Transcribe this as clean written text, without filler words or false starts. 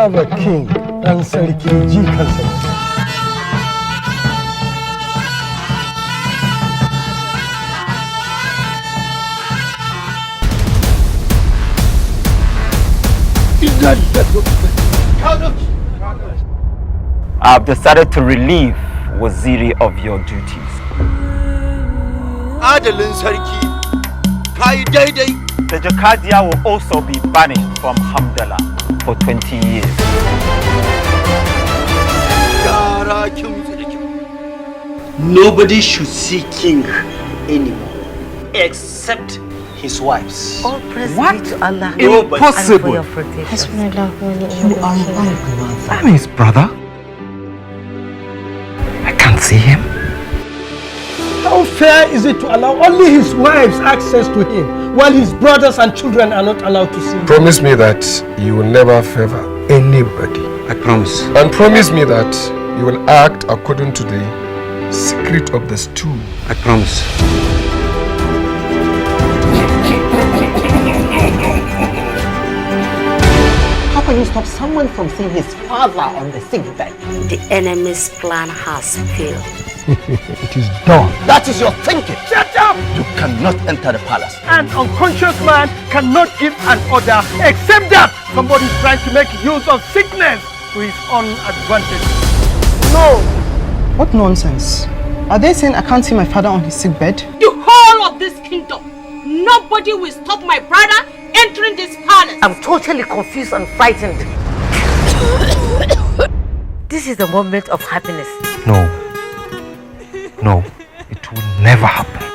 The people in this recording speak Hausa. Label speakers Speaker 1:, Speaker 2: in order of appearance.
Speaker 1: have a king and Sarki Jikansa.
Speaker 2: I've decided to relieve Waziri of your duties.
Speaker 3: Adalin Sarki, kai daidai.
Speaker 2: The Jakadia will also be banished from Hamdala for 20 years.
Speaker 3: Nobody should see king anymore, except his wives.
Speaker 4: All praise
Speaker 2: What?
Speaker 4: be to Allah.
Speaker 2: Impossible.
Speaker 4: And for your protection.
Speaker 5: You are my grandfather.
Speaker 2: I'm his brother. I can't see him.
Speaker 1: How fair is it to allow only his wives access to him, while his brothers and children are not allowed to see him?
Speaker 6: Promise me that you will never favor anybody.
Speaker 3: I promise.
Speaker 6: And promise me that you will act according to the secret of the stew.
Speaker 3: I promise.
Speaker 5: How can you stop someone from seeing his father on the sick bed?
Speaker 4: The enemy's plan has failed.
Speaker 1: It is done.
Speaker 3: That is your thinking.
Speaker 1: Shut up!
Speaker 3: You cannot enter the palace.
Speaker 1: An unconscious man cannot give an order except that somebody is trying to make use of sickness to his own advantage. No!
Speaker 7: What nonsense. Are they saying I can't see my father on his sick bed?
Speaker 8: The whole of this kingdom, nobody will stop my brother entering this palace.
Speaker 4: I'm totally confused and frightened. This is a moment of happiness.
Speaker 2: No. No, it will never happen.